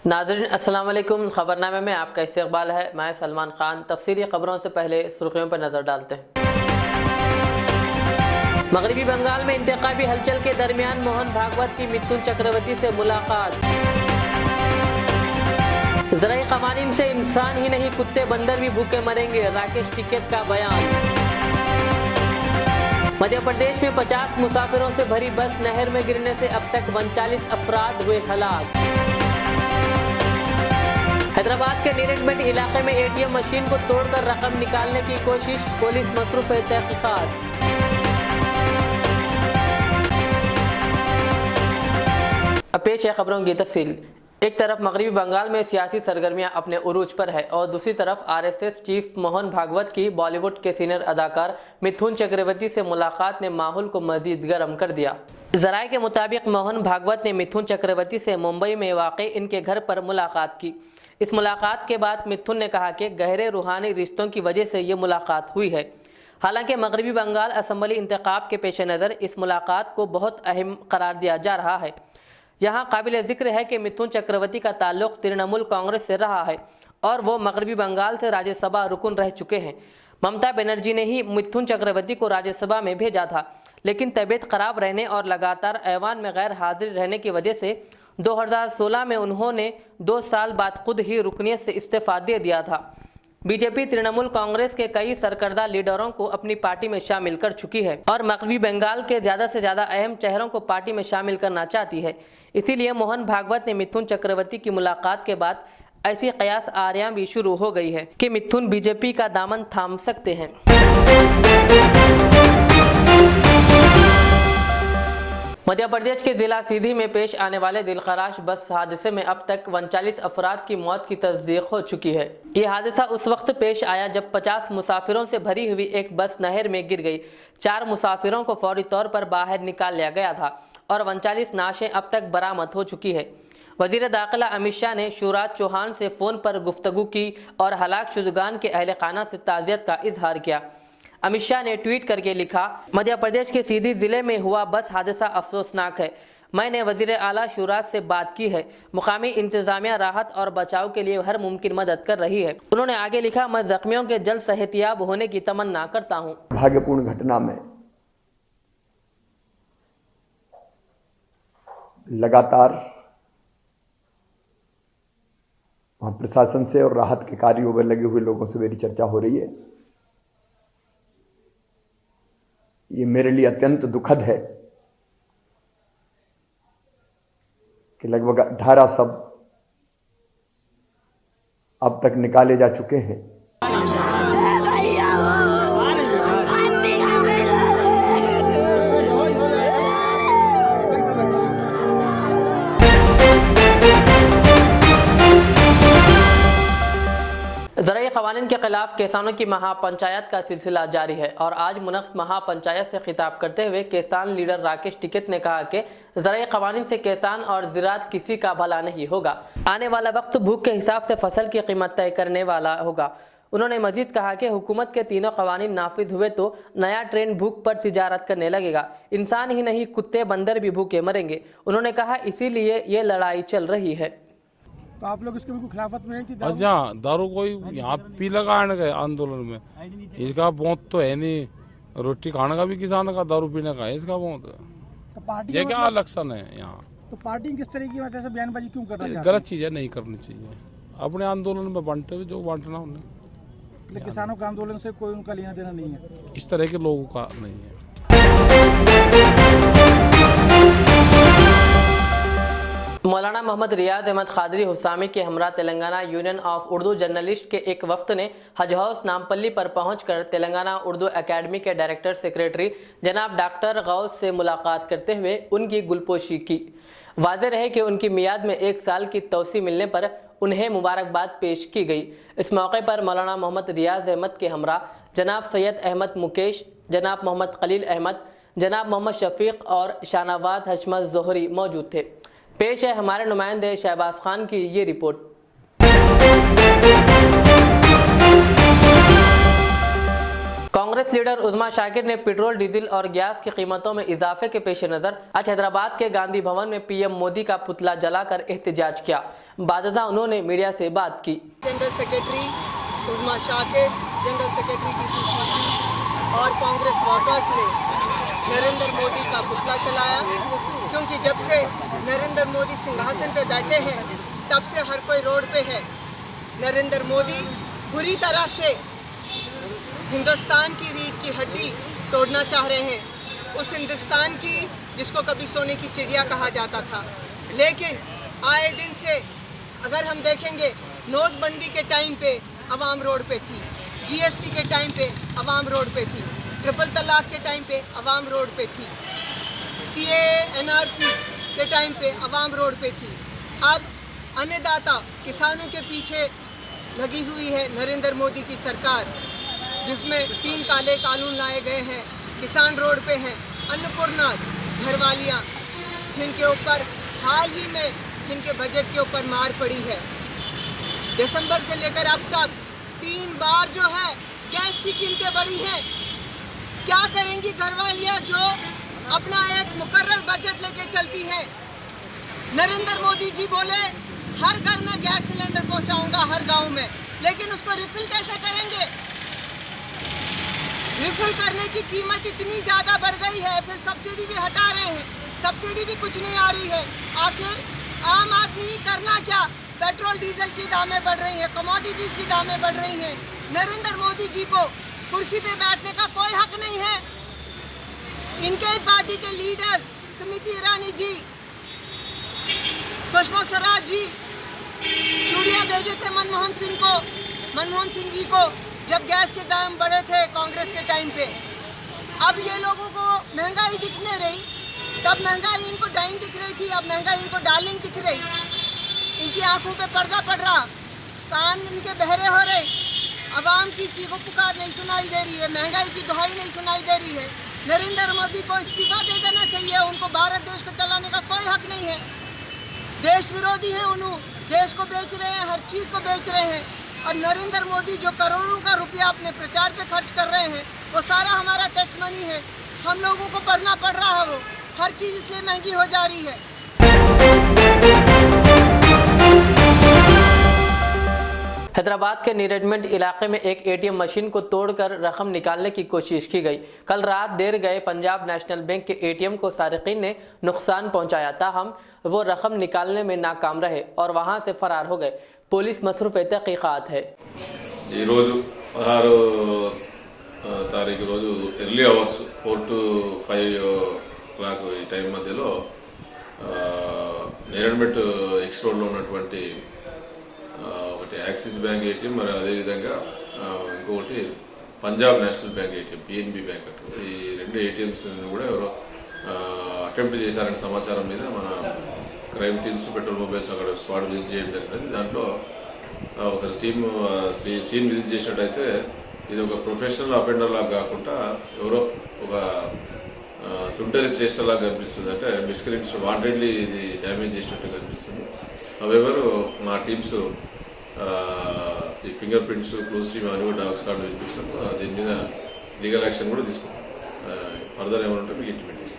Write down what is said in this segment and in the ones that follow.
नाज़रीन अस्सलाम वालेकुम। खबरनामे में आपका इस्तकबाल है। मैं सलमान खान। तफसीली खबरों से पहले सुर्खियों पर नजर डालते हैं। मगरबी बंगाल में इंतखाबी हलचल के दरमियान मोहन भागवत की मिथुन चक्रवर्ती से मुलाकात। ज़राई क़वानीन से इंसान ही नहीं कुत्ते बंदर भी भूखे मरेंगे, राकेश टिकैत का बयान। मध्य प्रदेश में 50 मुसाफिरों से भरी बस नहर में गिरने से अब तक 39 अफराद हुए हलाक। हैदराबाद के नीरेनमेट इलाके में एटीएम मशीन को तोड़कर रकम निकालने की कोशिश, पुलिस मसरूफ है तहकीकात। अब पेश है खबरों की तफसील। एक तरफ मगरबी बंगाल में सियासी सरगर्मियां अपने उरूज पर है और दूसरी तरफ आरएसएस चीफ मोहन भागवत की बॉलीवुड के सीनियर अदाकार मिथुन चक्रवर्ती से मुलाकात ने माहौल को मजीद गर्म कर दिया। जराये के मुताबिक मोहन भागवत ने मिथुन चक्रवर्ती से मुंबई में वाक़ इनके घर पर मुलाकात की। इस मुलाकात के बाद मिथुन ने कहा कि गहरे रूहानी रिश्तों की वजह से ये मुलाकात हुई है। हालांकि मगरबी बंगाल असम्बली इंतखाब के पेश नज़र इस मुलाकात को बहुत अहम करार दिया जा रहा है। यहाँ काबिल ज़िक्र है कि मिथुन चक्रवर्ती का ताल्लुक तृणमूल कांग्रेस से रहा है और वो मगरबी बंगाल से राज्यसभा रुकन रह चुके हैं। ममता बनर्जी ने ही मिथुन चक्रवर्ती को राज्यसभा में भेजा था, लेकिन तबीयत खराब रहने और लगातार ऐवान में गैर हाजिर रहने की वजह से 2016 में उन्होंने 2 साल बाद खुद ही रुकनियत से इस्तीफा दे दिया था। बीजेपी तृणमूल कांग्रेस के कई सरकर्दा लीडरों को अपनी पार्टी में शामिल कर चुकी है और मगरबी बंगाल के ज़्यादा से ज़्यादा अहम चेहरों को पार्टी में शामिल करना चाहती है। इसीलिए मोहन भागवत ने मिथुन चक्रवर्ती की मुलाकात के बाद ऐसी कयास आरियां भी शुरू हो गई है कि मिथुन बीजेपी का दामन थाम सकते हैं। मध्य प्रदेश के जिला सीधी में पेश आने वाले दिलखराश बस हादसे में अब तक 39 अफराद की मौत की तस्दीक हो चुकी है। ये हादसा उस वक्त पेश आया जब 50 मुसाफिरों से भरी हुई एक बस नहर में गिर गई। 4 मुसाफिरों को फौरी तौर पर बाहर निकाल लिया गया था और 39 नाशें अब तक बरामद हो चुकी है। वजीर दाखिला अमित शाह ने शिवराज चौहान से फ़ोन पर गुफ्तगू की और हलाक शुदगान के अहल खाना से ताज़ियत का इजहार किया। अमित शाह ने ट्वीट करके लिखा, मध्य प्रदेश के सीधी जिले में हुआ बस हादसा अफसोसनाक है। मैंने वजीर आला शिवराज से बात की है। मुकामी इंतजामिया राहत और बचाव के लिए हर मुमकिन मदद कर रही है। उन्होंने आगे लिखा, मैं जख्मियों के जल्द सेहतियाब होने की तमन्ना करता हूँ। भाग्यपूर्ण घटना में लगातार वहां प्रशासन से और राहत के कार्यों में लगे हुए लोगों से मेरी चर्चा हो रही है। ये मेरे लिए अत्यंत दुखद है कि लगभग 18 शव अब तक निकाले जा चुके हैं। ज़राई क़वानीन के खिलाफ किसानों की महापंचायत का सिलसिला जारी है और आज मुनक़्क़िद महापंचायत से खिताब करते हुए किसान लीडर राकेश टिकैत ने कहा कि ज़राई क़वानीन से किसान और ज़राअत किसी का भला नहीं होगा। आने वाला वक्त भूख के हिसाब से फसल की कीमत तय करने वाला होगा। उन्होंने मजीद कहा कि हुकूमत के तीनों क़वानीन नाफिज हुए तो नया ट्रेंड भूख पर तिजारत करने लगेगा। इंसान ही नहीं कुत्ते बंदर भी भूखे मरेंगे। उन्होंने कहा इसीलिए ये लड़ाई चल रही है। तो आप लोग इसके बिल्कुल खिलाफत में हैं कि अच्छा दारू कोई यहाँ पी लगाने का आंदोलन में इसका बहुत तो है नहीं। रोटी खाने का भी किसान का, दारू पीने का है इसका बहुत। तो पार्टी ये क्या लक्षण है यहाँ? तो पार्टी किस तरह की वजह से बयानबाजी क्यों कर रही है? गलत चीज है, नहीं करनी चाहिए। अपने आंदोलन में बांटे हुए जो बांटना उन्हें। तो किसानों के आंदोलन से कोई उनका लेना देना नहीं है, इस तरह के लोगों का नहीं है। मौलाना मोहम्मद रियाज अहमद कादरी हुसामी के हमरा Telangana union of Urdu journalist के एक वफ्द ने हज हाउस नामपल्ली पर पहुंचकर तेलंगाना उर्दू एकेडमी के डायरेक्टर सेक्रेटरी जनाब डॉक्टर गौस से मुलाकात करते हुए उनकी गुलपोशी की। वाज़ेह रहे कि उनकी मियाद में 1 साल की तोसी मिलने पर उन्हें मुबारकबाद पेश की गई। इस मौके पर मौलाना मोहम्मद रियाज अहमद के हमरा जनाब सैयद अहमद मुकेश, जनाब मोहम्मद खलील अहमद, जनाब मोहम्मद शफीक और शाहनवाज हशमत जोहरी मौजूद थे। पेश है हमारे नुमाइंदे शहबाज खान की ये रिपोर्ट। कांग्रेस लीडर उस्मा शाकिर ने पेट्रोल, डीजल और गैस की कीमतों में इजाफे के पेश नजर आज हैदराबाद के गांधी भवन में पीएम मोदी का पुतला जलाकर एहतजाज किया। बादशाह उन्होंने मीडिया से बात की। General secretary Usma Shakir, general secretary TPCC और कांग्रेस वर्कर्स ने नरेंद्र मोदी का पुतला जलाया, क्योंकि जब से नरेंद्र मोदी सिंहासन पे बैठे हैं तब से हर कोई रोड पे है। नरेंद्र मोदी बुरी तरह से हिंदुस्तान की रीढ़ की हड्डी तोड़ना चाह रहे हैं, उस हिंदुस्तान की जिसको कभी सोने की चिड़िया कहा जाता था। लेकिन आए दिन से अगर हम देखेंगे, नोटबंदी के टाइम पे अवाम रोड पे थी, जीएसटी के टाइम पे अवाम रोड पे थी, ट्रिपल तलाक के टाइम पे अवाम रोड पे थी, सीएए एनआरसी के टाइम पे अवाम रोड पे थी। अब अन्नदाता किसानों के पीछे लगी हुई है नरेंद्र मोदी की सरकार, जिसमें 3 काले कानून लाए गए हैं। किसान रोड पे हैं, अन्नपूर्णा घरवालियाँ जिनके ऊपर हाल ही में जिनके बजट के ऊपर मार पड़ी है। दिसंबर से लेकर अब तक 3 बार जो है गैस की कीमतें बढ़ी हैं। क्या करेंगी घरवालियाँ जो अपना एक मुकर्रर बजट लेके चलती हैं? नरेंद्र मोदी जी बोले हर घर में गैस सिलेंडर पहुंचाऊंगा, हर गांव में, लेकिन उसको रिफिल कैसे करेंगे? रिफिल करने की कीमत इतनी ज़्यादा बढ़ गई है, फिर सब्सिडी भी हटा रहे हैं, सब्सिडी भी कुछ नहीं आ रही है। आखिर आम आदमी करना क्या? पेट्रोल डीजल की दामें बढ़ रही हैं, कमोडिटीज़ की दामें बढ़ रही हैं। नरेंद्र मोदी जी को कुर्सी पे बैठने का कोई हक नहीं है। इनके पार्टी के लीडर स्मृति ईरानी जी, सुषमा स्वराज जी चूड़ियाँ भेजे थे मनमोहन सिंह जी को जब गैस के दाम बढ़े थे कांग्रेस के टाइम पे। अब ये लोगों को महंगाई दिखने रही, तब महंगाई इनको डाइंग दिख रही थी, अब महंगाई इनको डार्लिंग दिख रही। इनकी आंखों पे पर्दा पड़ रहा, कान इनके बहरे हो रहे, आवाम की चीखों पुकार नहीं सुनाई दे रही है, महंगाई की दुहाई नहीं सुनाई दे रही है। नरेंद्र मोदी को इस्तीफा दे देना चाहिए, उनको भारत देश को चलाने का कोई हक नहीं है। देश विरोधी हैं, उन्होंने देश को बेच रहे हैं, हर चीज़ को बेच रहे हैं। और नरेंद्र मोदी जो करोड़ों का रुपया अपने प्रचार पे खर्च कर रहे हैं, वो सारा हमारा टैक्स मनी है, हम लोगों को भरना पड़ रहा है। वो हर चीज़ इसलिए महंगी हो जा रही है। हैदराबाद के नीरेडमेंट इलाके में एक एटीएम मशीन को तोड़कर रकम निकालने की कोशिश की गई। कल रात देर गए पंजाब नेशनल बैंक के एटीएम को सारिकीन ने नुकसान पहुंचाया, ताहम वो रकम निकालने में नाकाम रहे और वहां से फरार हो गए। पुलिस मसरूफ तहकीकात है। ఈ రోజు 16 తారీఖు రోజు ఎర్లీ అవర్స్ 4 to 5 ఈ టైం మధ్యలో నేరడ్మెట్ ఎక్స్ రోడ్ లో ఉన్నటువంటి ఒకటి యాక్సిస్ బ్యాంక్ ఏటీఎం, మరి అదేవిధంగా ఇంకొకటి Punjab national bank ATM, PNB bank అటు, ఈ 2 ఏటీఎంస్ కూడా ఎవరో అటెంప్ట్ చేశారనే సమాచారం మీద మన క్రైమ్ టీమ్స్, పెట్రోల్ మొబైల్స్ అక్కడ స్పాట్ విజిట్ చేయడం జరిగింది. దాంట్లో ఒకసారి టీమ్ సీన్ విజిట్ చేసినట్టయితే ఇది ఒక ప్రొఫెషనల్ అఫెండర్ లాగా కాకుండా ఎవరో ఒక తుంటరి చేష్టలాగా కనిపిస్తుంది. అంటే మిస్క్రీమ్స్ వాంటెడ్లీ ఇది డ్యామేజ్ చేసినట్టు కనిపిస్తుంది. అవెవరు మా టీమ్స్ ఈ ఫింగర్ ప్రింట్స్, క్లోజ్ టీమ్ అని కూడా డాగ్స్ కార్డు వినిపించినప్పుడు దీని మీద లీగల్ యాక్షన్ కూడా తీసుకుంటాం. ఫర్దర్ ఏమంటే మీకు ఇంటిమేట్ చేస్తాం.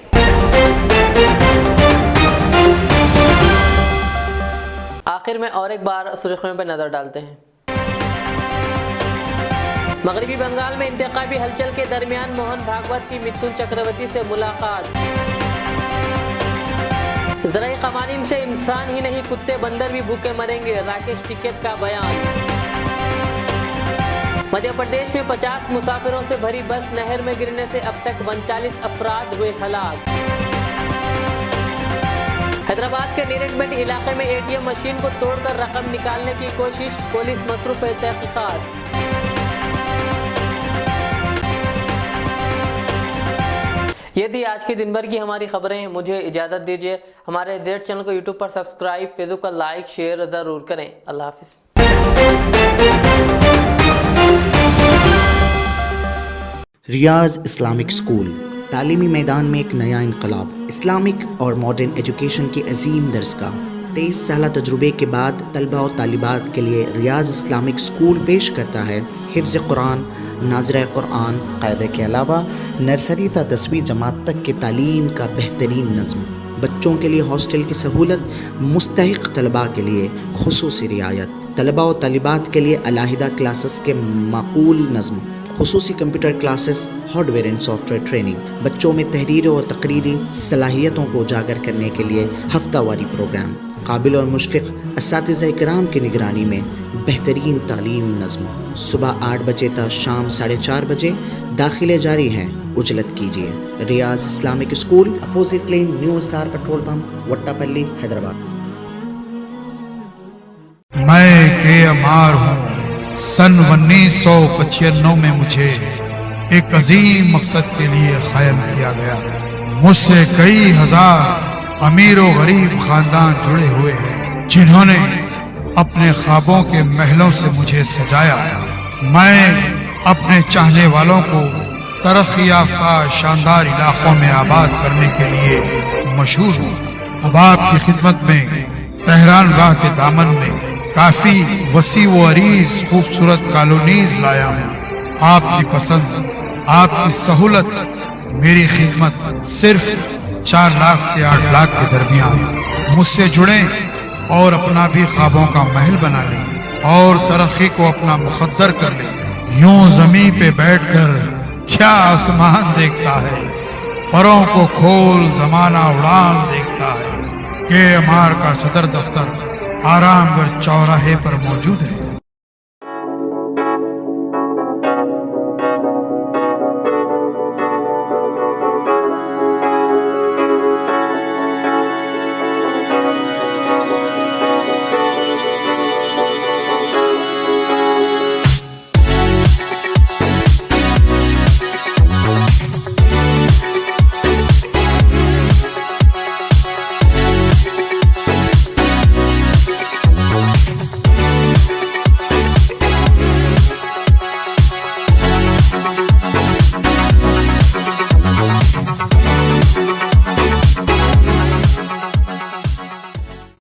आखिर में और एक बार सुर्खियों पर नजर डालते हैं। मगरबी बंगाल में इंतखाबी हलचल के दरमियान मोहन भागवत की मिथुन चक्रवर्ती से मुलाकात। ज़राई क़वानीन से इंसान ही नहीं कुत्ते बंदर भी भूखे मरेंगे, राकेश टिकैत का बयान। मध्य प्रदेश में 50 मुसाफिरों से भरी बस नहर में गिरने से अब तक 39 अफराद हुए हलाक। हैदराबाद के नीरेडमेंट इलाके में एटीएम मशीन को तोड़कर रकम निकालने की कोशिश, पुलिस मसरूफ तहकीकात। ये थी आज की दिन भर की हमारी खबरें। मुझे इजाज़त दीजिए। हमारे जेड चैनल को यूट्यूब पर सब्सक्राइब, फेसबुक पर लाइक, शेयर ज़रूर करें। अल्लाह हाफिज़। रियाज इस्लामिक स्कूल, तालीमी मैदान में एक नया इनकलाब। इस्लामिक और मॉडर्न एजुकेशन की अजीम दरसगाह। 23 साल तजुर्बे के बाद तलबा और तालिबात के लिए रियाज इस्लामिक स्कूल पेश करता है हिफ्ज़ कुरान, नाज़िरा कुरान कायदे के अलावा नर्सरी ता 10वीं जमात तक की तालीम का बेहतरीन नज़्म, बच्चों के लिए हॉस्टल की सहूलत, मुस्तहिक तलबा के लिए खुसूसी रियायत, तलबा और तलिबात के लिए अलहदा क्लासेस के माकूल नज़्म, खुसूसी computer classes, hardware and software training, बच्चों में तहरीर और तकरीरी सलाहियतों को उजागर करने के लिए हफ्तावारी प्रोग्राम, काबिल और मुशफ़िक़ असातिज़ा इकराम की निगरानी में बेहतरीन तालीम नज़्म। सुबह 8 बजे तक शाम 4:30 बजे दाखिले जारी हैं, उजलत कीजिए। Riyaz Islamic school, opposite lane, new SR petrol pump, Vattapalli, Hyderabad. मैं के अमार हूँ। सन 1995 में मुझे एक अजीम मकसद के लिए क़ायम किया गया। मुझसे कई हजार अमीर और गरीब खानदान जुड़े हुए हैं, जिन्होंने अपने ख्वाबों के महलों से मुझे सजाया। मैं अपने चाहने वालों को तरक्की याफ्ता शानदार इलाकों में आबाद करने के लिए मशहूर हूँ। अब आपकी खिदमत में तेहरान गाह के दामन में काफी वसी व अरीज खूबसूरत कॉलोनीज लाया हूँ। आपकी पसंद, आपकी सहूलत, मेरी खिदमत सिर्फ 4 लाख से 8 लाख के दरमियान। मुझसे जुड़े और अपना भी ख्वाबों का महल बना लें और तरक्की को अपना मुकद्दर कर लें। यूं जमीन पे बैठकर क्या आसमान देखता है, परों को खोल जमाना उड़ान देखता है। के अमार का सदर दफ्तर आरामगढ़ चौराहे पर मौजूद है।